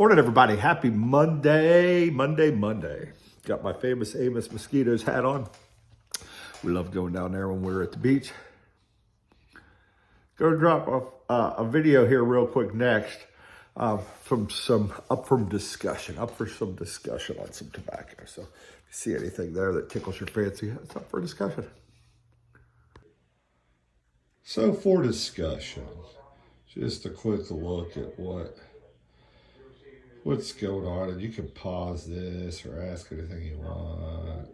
Morning, everybody. Happy Monday. Got my famous Amos Mosquitoes hat on. We love going down there when we're at the beach. Go drop off a video here real quick next for some discussion on some tobacco. So if you see anything there that tickles your fancy, it's up for discussion. So for discussion, just a quick look at what's going on, and you can pause this or ask anything you want.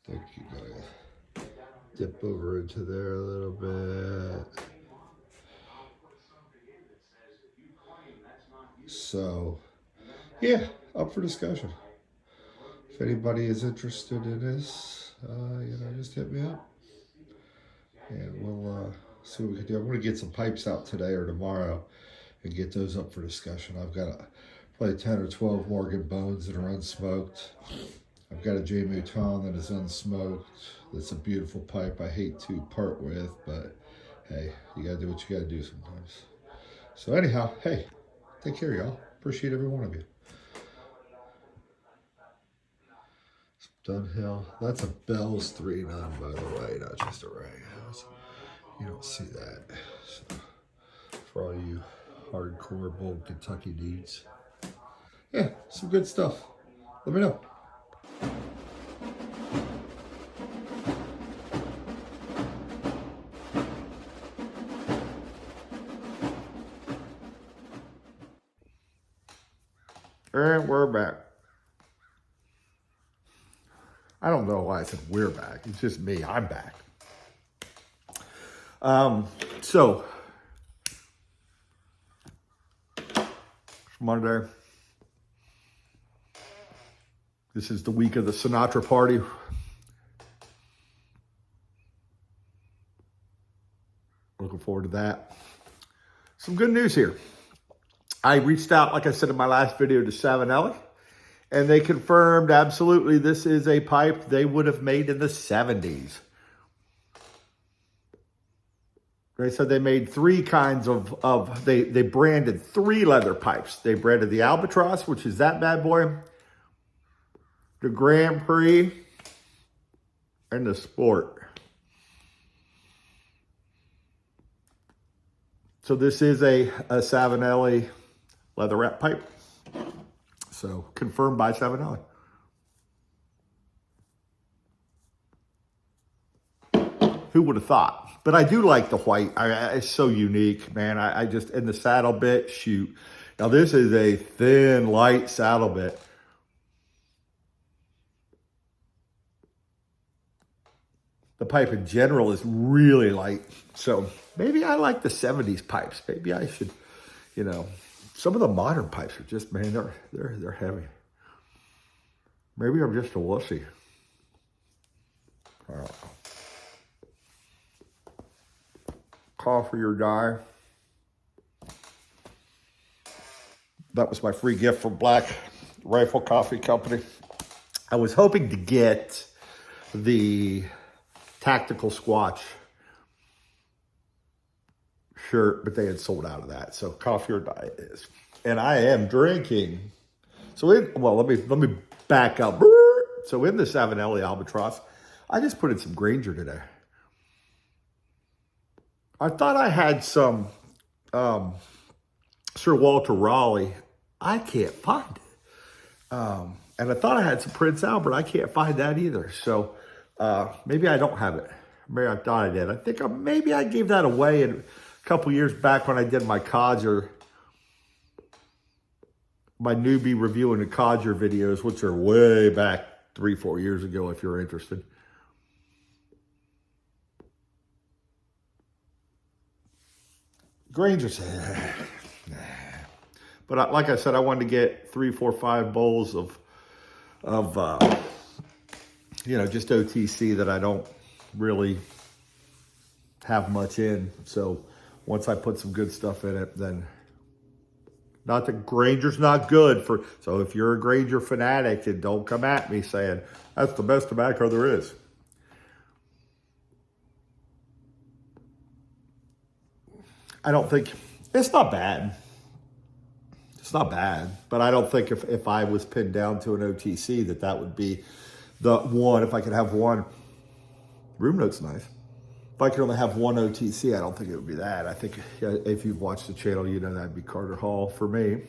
I think you gotta dip over into there a little bit. So, yeah, up for discussion. If anybody is interested in this, just hit me up. And we'll see what we can do. I'm going to get some pipes out today or tomorrow and get those up for discussion. I've got probably 10 or 12 Morgan Bones that are unsmoked. I've got a J. Mouton that is unsmoked. That's a beautiful pipe I hate to part with, but hey, you got to do what you got to do sometimes. So anyhow, hey, take care, y'all. Appreciate every one of you. Dunhill. That's a Bell's 3-9, by the way, not just a rag house. You don't see that. So, for all you hardcore bold Kentucky dudes. Yeah, some good stuff. Let me know. And we're back. I don't know why I said we're back. It's just me. I'm back. So Monday. This is the week of the Sinatra party. Looking forward to that. Some good news here. I reached out, like I said in my last video, to Savinelli, and they confirmed absolutely this is a pipe they would have made in the 70s. They said they made three kinds they branded three leather pipes. They branded the Albatross, which is that bad boy, the Grand Prix, and the Sport. So this is a Savinelli leatherette pipe. So confirmed by Savinelli. Who would have thought? But I do like the white. It's so unique, man. I just, in the saddle bit, shoot. Now this is a thin, light saddle bit. The pipe in general is really light. So maybe I like the 70s pipes. Maybe I should, some of the modern pipes are just, man, they're heavy. Maybe I'm just a wussy. I don't know. Coffee or die. That was my free gift from Black Rifle Coffee Company. I was hoping to get the Tactical Squatch shirt, but they had sold out of that. So coffee or die it is. And I am drinking. So let me back up. So in the Savinelli Albatross, I just put in some Granger today. I thought I had some Sir Walter Raleigh. I can't find it. And I thought I had some Prince Albert. I can't find that either. So maybe I don't have it. Maybe I thought I did. I think maybe I gave that away a couple years back when I did my codger, my newbie reviewing the codger videos, which are way back 3-4 years ago if you're interested. Granger's, but like I said, I wanted to get 3, 4, 5 bowls of just OTC that I don't really have much in. So once I put some good stuff in it, then not that Granger's not good for. So if you're a Granger fanatic, then don't come at me saying that's the best tobacco there is. I don't think, it's not bad. It's not bad, but I don't think if I was pinned down to an OTC that would be the one. If I could have one, room note's nice. If I could only have one OTC, I don't think it would be that. I think if you've watched the channel, you know that'd be Carter Hall for me.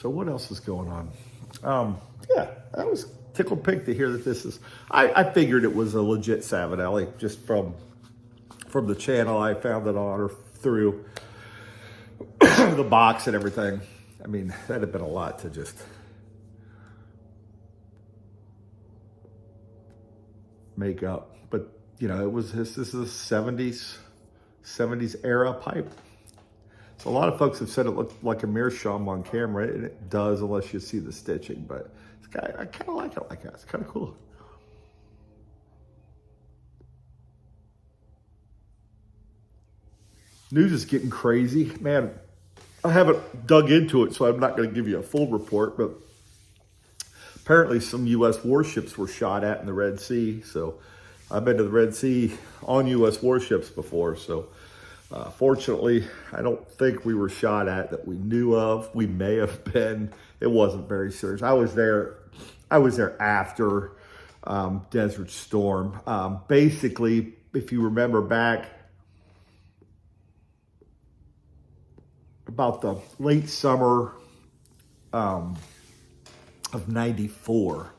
So what else is going on? Yeah, I was tickled pink to hear that this is, I figured it was a legit Savinelli just from the channel I found it on or through the box and everything. I mean, that'd have been a lot to just make up. But, you know, this is a 70s era pipe. So a lot of folks have said it looked like a meerschaum on camera, and it does unless you see the stitching, but I kind of like it like that. It's kind of cool. News is getting crazy. Man, I haven't dug into it, so I'm not going to give you a full report, but apparently some U.S. warships were shot at in the Red Sea. So I've been to the Red Sea on U.S. warships before, so fortunately, I don't think we were shot at that we knew of. We may have been. It wasn't very serious. I was there after Desert Storm. Basically, if you remember back about the late summer of '94,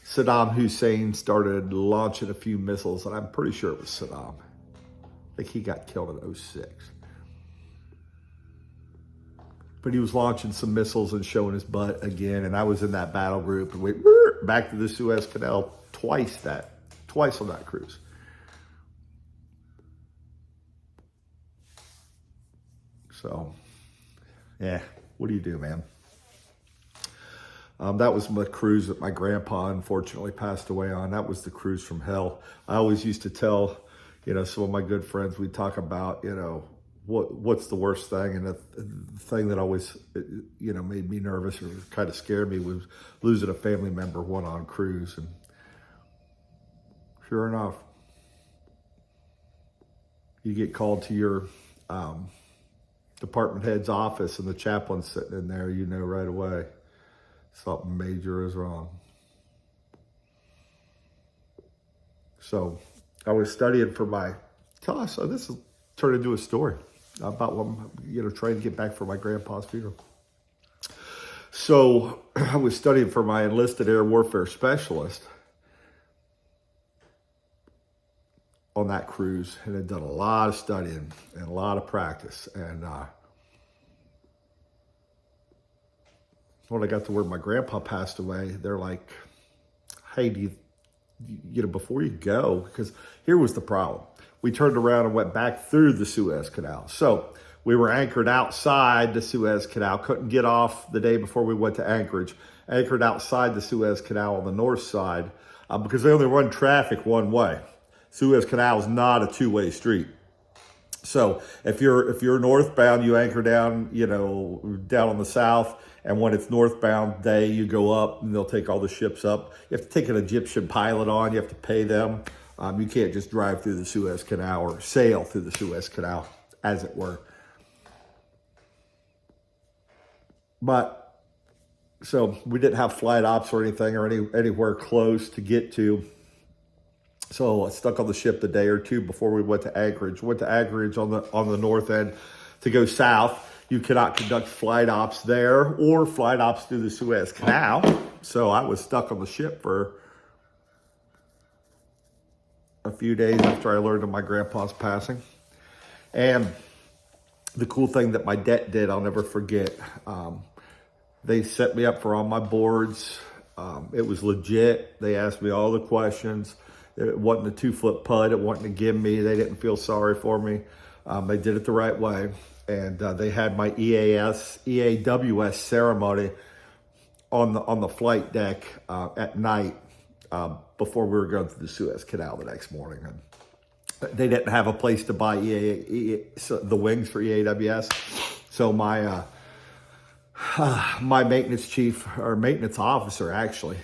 Saddam Hussein started launching a few missiles, and I'm pretty sure it was Saddam. I think he got killed in '06. But he was launching some missiles and showing his butt again. And I was in that battle group and went back to the Suez Canal twice on that cruise. So, yeah, what do you do, man? That was my cruise that my grandpa unfortunately passed away on. That was the cruise from hell. I always used to tell, you know, some of my good friends, we'd talk about, you know, what's the worst thing? And the thing that always, you know, made me nervous or kind of scared me was losing a family member one on cruise. And sure enough, you get called to your department head's office and the chaplain's sitting in there, you know right away something major is wrong. So I was studying for my class. So this has turned into a story about what I'm, you know, trying to get back for my grandpa's funeral. So I was studying for my enlisted air warfare specialist on that cruise and had done a lot of studying and a lot of practice. And when I got to where my grandpa passed away, they're like, hey, you know, before you go, because here was the problem. We turned around and went back through the Suez Canal. So we were anchored outside the Suez Canal, couldn't get off the day before we went to Anchorage, anchored outside the Suez Canal on the north side because they only run traffic one way. Suez Canal is not a two-way street. So if you're northbound, you anchor down, you know, down on the south, and when it's northbound day, you go up and they'll take all the ships up. You have to take an Egyptian pilot on, you have to pay them. You can't just drive through the Suez Canal or sail through the Suez Canal, as it were. But, so we didn't have flight ops or anything or anywhere close to get to. So I stuck on the ship the day or two before we went to Anchorage. Went to Anchorage on the north end to go south. You cannot conduct flight ops there or flight ops through the Suez Canal. So I was stuck on the ship for a few days after I learned of my grandpa's passing. And the cool thing that my det did, I'll never forget. They set me up for all my boards. It was legit. They asked me all the questions. It wasn't a 2-foot putt. It wasn't a gimme. They didn't feel sorry for me. They did it the right way. And they had my EAWS ceremony on the flight deck at night before we were going through the Suez Canal the next morning. And they didn't have a place to buy the wings for EAWS. So my my maintenance chief or maintenance officer actually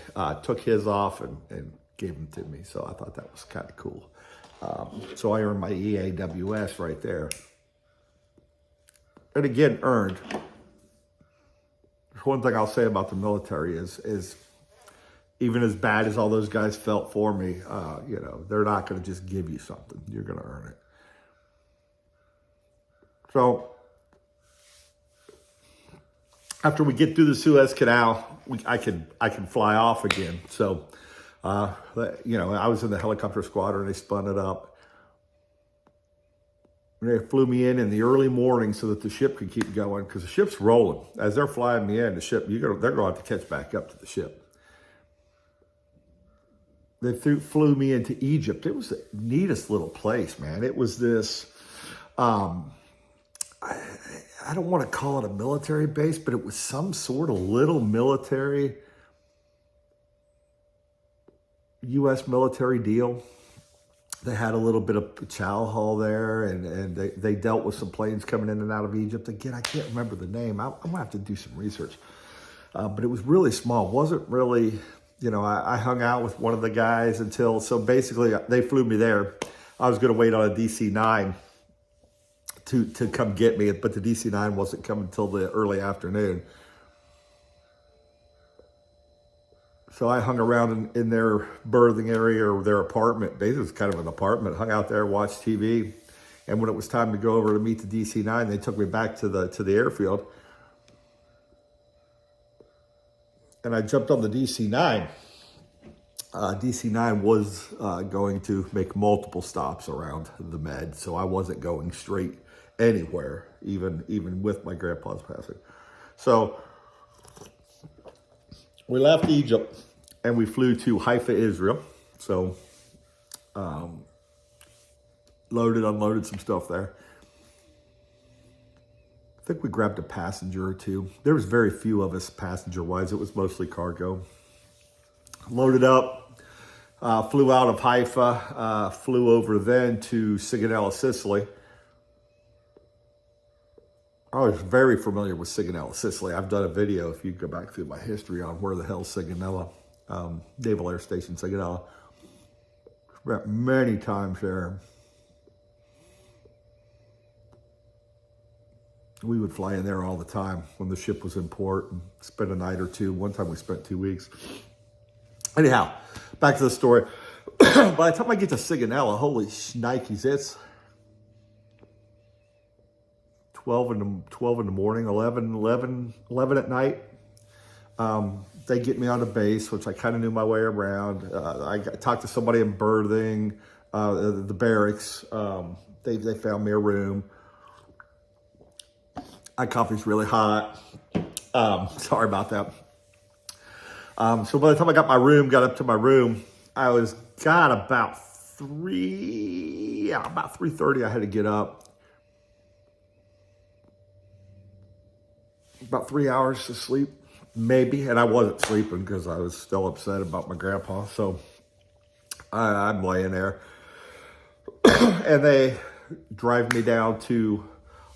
took his off and gave them to me. So I thought that was kind of cool. So I earned my EAWS right there. And again, earned. One thing I'll say about the military is even as bad as all those guys felt for me, they're not going to just give you something. You're going to earn it. So after we get through the Suez Canal, I can fly off again. So, I was in the helicopter squadron. They spun it up. They flew me in the early morning so that the ship could keep going, because the ship's rolling. As they're flying me in, the ship, they're going to have to catch back up to the ship. They flew me into Egypt. It was the neatest little place, man. It was this, I don't want to call it a military base, but it was some sort of little military, U.S. military deal. They had a little bit of chow hall there, and they dealt with some planes coming in and out of Egypt. Again, I can't remember the name. I'm going to have to do some research. But it was really small. It wasn't really, I hung out with one of the guys so basically they flew me there. I was going to wait on a DC-9 to come get me, but the DC-9 wasn't coming until the early afternoon. So I hung around in their berthing area or their apartment. Basically, it was kind of an apartment. Hung out there, watched TV. And when it was time to go over to meet the DC-9, they took me back to the airfield. And I jumped on the DC-9. DC-9 was going to make multiple stops around the Med, so I wasn't going straight anywhere, even with my grandpa's passing. So we left Egypt and we flew to Haifa, Israel. So loaded, unloaded some stuff there. I think we grabbed a passenger or two. There was very few of us passenger-wise. It was mostly cargo. Loaded up, flew out of Haifa, flew over then to Savinelli, Sicily. I was very familiar with Savinelli, Sicily. I've done a video, if you go back through my history, on where the hell Savinelli, Naval Air Station Savinelli. Spent many times there. We would fly in there all the time when the ship was in port and spend a night or two. One time we spent 2 weeks. Anyhow, back to the story. By the time I get to Savinelli, holy shnikes, it's 12 in the morning, 11 at night. They get me on the base, which I kind of knew my way around. I talked to somebody in berthing, the barracks. They found me a room. My coffee's really hot. Sorry about that. So by the time I got up to my room, I got about 3:30. I had to get up. About 3 hours of sleep, maybe. And I wasn't sleeping because I was still upset about my grandpa. So I'm laying there. And they drive me down to,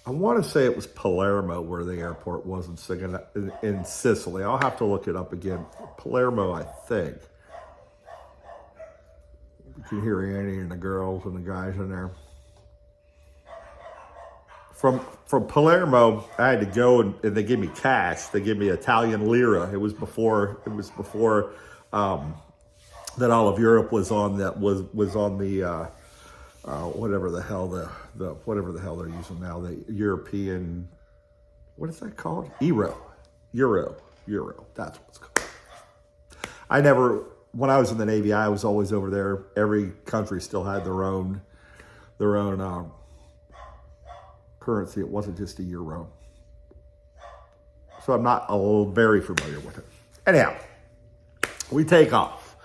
I want to say it was Palermo where the airport was in Sicily. I'll have to look it up again. Palermo, I think. You can hear Annie and the girls and the guys in there. From Palermo, I had to go and they gave me cash. They gave me Italian lira. It was before that all of Europe was on the whatever the hell they're using now, the European, what is that called? Euro. That's what it's called. When I was in the Navy, I was always over there. Every country still had their own currency. It wasn't just a euro. So I'm not very familiar with it. Anyhow, we take off.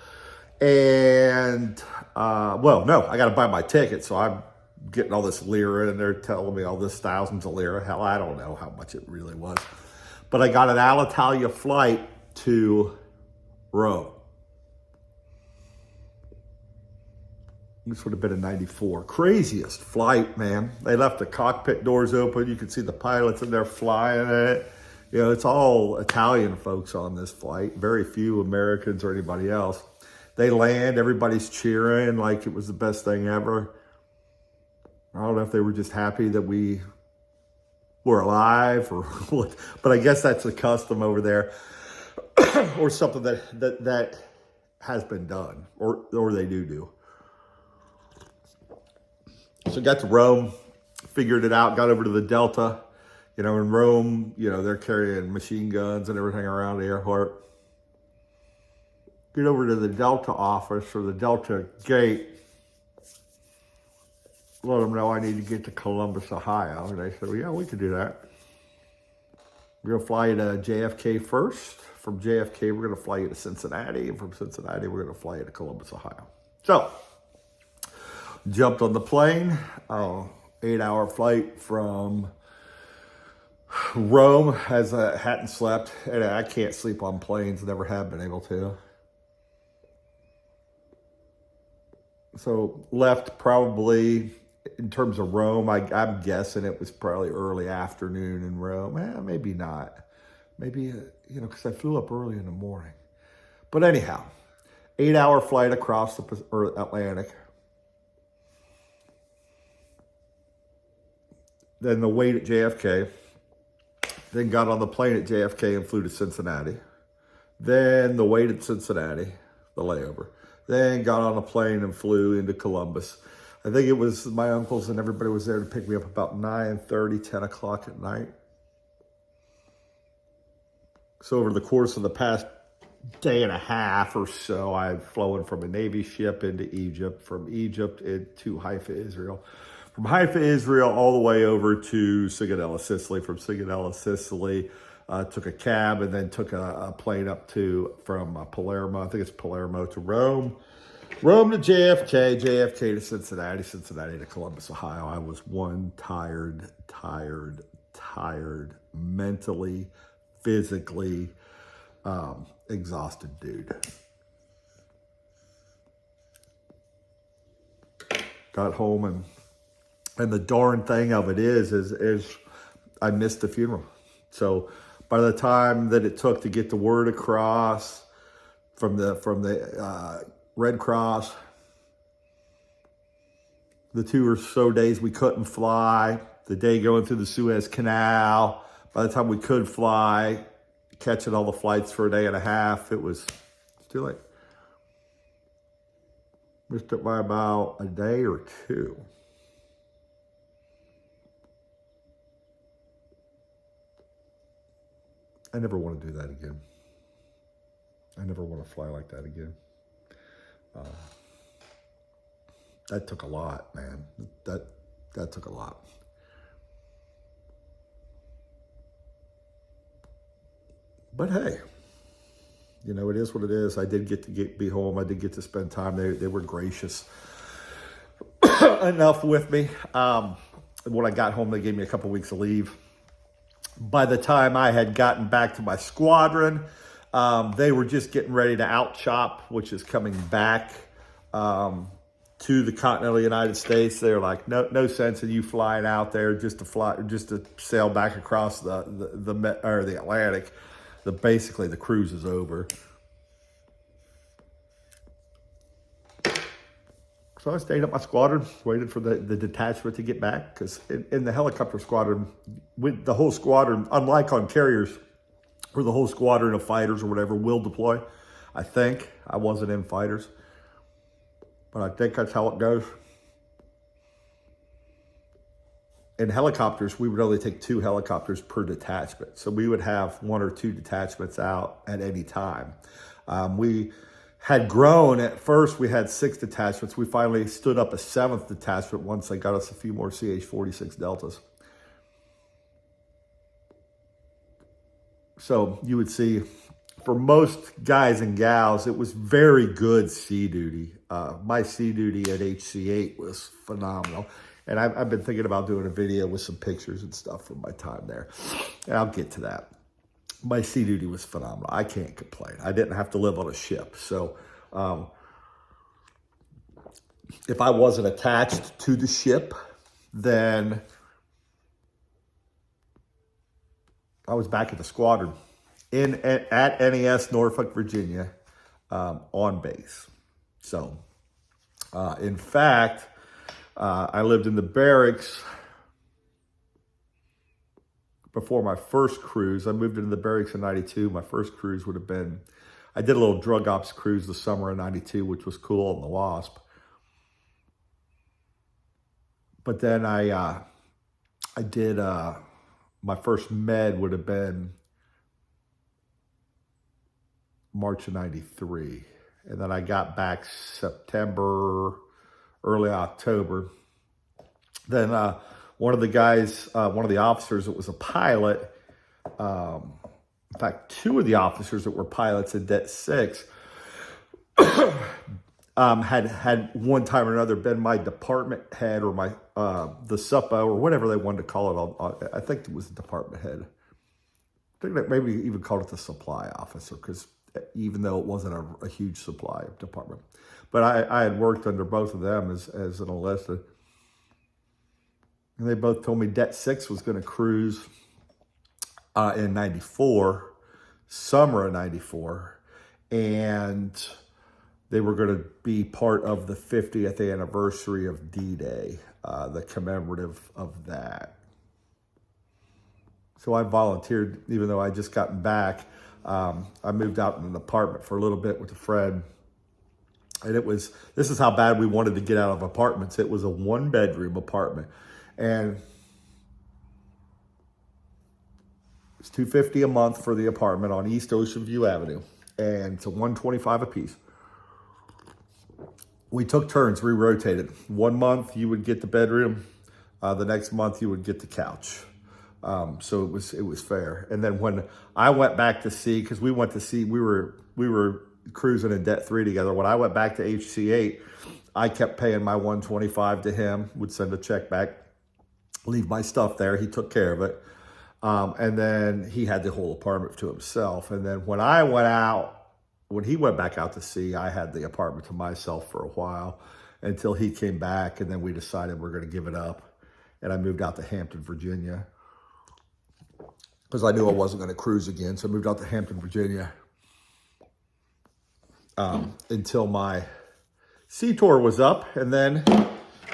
And, I got to buy my ticket. So I'm getting all this lira and they're telling me all this thousands of lira. Hell, I don't know how much it really was. But I got an Alitalia flight to Rome. This would have been in 94. Craziest flight, man. They left the cockpit doors open. You could see the pilots in there flying it. It's all Italian folks on this flight. Very few Americans or anybody else. They land, everybody's cheering like it was the best thing ever. I don't know if they were just happy that we were alive or what, but I guess that's a custom over there or something that has been done or they do. So got to Rome, figured it out, got over to the Delta. You know, in Rome, you know, they're carrying machine guns and everything around the airport. Get over to the Delta office or the Delta gate. Let them know I need to get to Columbus, Ohio. And they said, well, yeah, we could do that. We're going to fly you to JFK first. From JFK, we're going to fly you to Cincinnati. And from Cincinnati, we're going to fly you to Columbus, Ohio. So, jumped on the plane. 8-hour flight from Rome. As I hadn't slept. And I can't sleep on planes. Never have been able to. So, left probably... In terms of Rome, I'm guessing it was probably early afternoon in Rome. Maybe not. Maybe, because I flew up early in the morning. But anyhow, 8-hour flight across the Atlantic. Then the wait at JFK. Then got on the plane at JFK and flew to Cincinnati. Then the wait at Cincinnati, the layover. Then got on a plane and flew into Columbus. I think it was my uncles and everybody was there to pick me up about 9:30, 10 o'clock at night. So over the course of the past day and a half or so, I've flown from a Navy ship into Egypt, from Egypt into Haifa, Israel. From Haifa, Israel, all the way over to Savinelli, Sicily. From Savinelli, Sicily, took a cab and then took a plane up from Palermo, I think it's Palermo to Rome. Rome to JFK, JFK to Cincinnati, Cincinnati to Columbus, Ohio. I was one tired, mentally, physically exhausted dude. Got home and the darn thing of it is I missed the funeral. So by the time that it took to get the word across from the Red Cross, the 2 or so days we couldn't fly, the day going through the Suez Canal, by the time we could fly, catching all the flights for a day and a half, it's too late. Missed it by about a day or two. I never want to do that again. I never want to fly like that again. That took a lot, man. That took a lot. But hey, it is what it is. I did get to be home. I did get to spend time. They were gracious enough with me. When I got home, they gave me a couple weeks of leave. By the time I had gotten back to my squadron, they were just getting ready to out-chop, which is coming back to the continental United States. They're like, no sense in you flying out there just to sail back across the Atlantic. Basically, the cruise is over. So I stayed at my squadron, waited for the detachment to get back, because in the helicopter squadron, with the whole squadron, unlike on carriers, where the whole squadron of fighters or whatever will deploy. I think. I wasn't in fighters, but I think that's how it goes. In helicopters, we would only take 2 helicopters per detachment. So we would have 1 or 2 detachments out at any time. We had grown. At first, we had 6 detachments. We finally stood up a 7th detachment once they got us a few more CH-46 Deltas. So you would see, for most guys and gals, it was very good sea duty. My sea duty at HC8 was phenomenal. And I've been thinking about doing a video with some pictures and stuff from my time there. And I'll get to that. My sea duty was phenomenal. I can't complain. I didn't have to live on a ship. So if I wasn't attached to the ship, then I was back at the squadron at NES Norfolk, Virginia, on base. So, in fact, I lived in the barracks before my first cruise. I moved into the barracks in 92. My first cruise would have been, I did a little drug ops cruise the summer of 92, which was cool on the Wasp. But then I did, my first med would have been March of 93. And then I got back September, early October. Then one of the guys, one of the officers that was a pilot, in fact, two of the officers that were pilots in Det 6 had one time or another been my department head or my the SUPA or whatever they wanted to call it. I think it was the department head. I think that maybe even called it the supply officer, because even though it wasn't a huge supply department. But I had worked under both of them as an enlisted. And they both told me Det 6 was going to cruise in 94, summer of 94. And they were going to be part of the 50th anniversary of D-Day, the commemorative of that. So I volunteered, even though I just gotten back. I moved out in an apartment for a little bit with a friend. And this is how bad we wanted to get out of apartments. It was a 1-bedroom apartment. And it's $250 a month for the apartment on East Ocean View Avenue. And it's a $125 a piece. We took turns, we rotated. 1 month you would get the bedroom. The next month you would get the couch. So it was fair. And then when I went back to sea, because we went to sea, we were cruising in Det 3 together. When I went back to HC8, I kept paying my $125 to him, would send a check back, leave my stuff there. He took care of it. And then he had the whole apartment to himself. And then when I went out, when he went back out to sea, I had the apartment to myself for a while until he came back. And then we decided we're going to give it up. And I moved out to Hampton, Virginia, because I knew I wasn't going to cruise again. So I moved out to Hampton, Virginia, until my sea tour was up, and then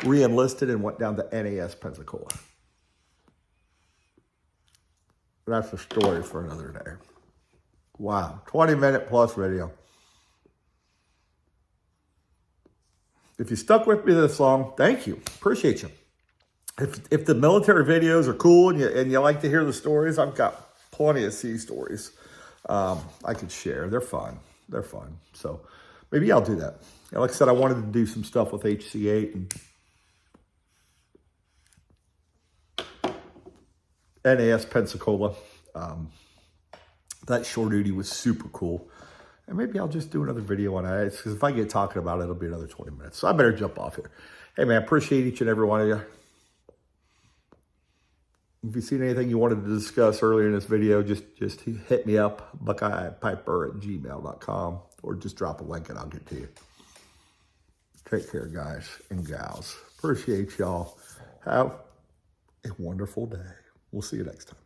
re-enlisted and went down to NAS Pensacola. That's a story for another day. Wow, 20-minute plus video. If you stuck with me this long, thank you. Appreciate you. If the military videos are cool and you like to hear the stories, I've got plenty of sea stories I could share. They're fun. They're fun. So maybe I'll do that. And like I said, I wanted to do some stuff with HC8 and NAS Pensacola. That shore duty was super cool. And maybe I'll just do another video on it, because if I get talking about it, it'll be another 20 minutes. So I better jump off here. Hey, man, appreciate each and every one of you. If you've seen anything you wanted to discuss earlier in this video, just hit me up, buckeyepiper@gmail.com, or just drop a link and I'll get to you. Take care, guys and gals. Appreciate y'all. Have a wonderful day. We'll see you next time.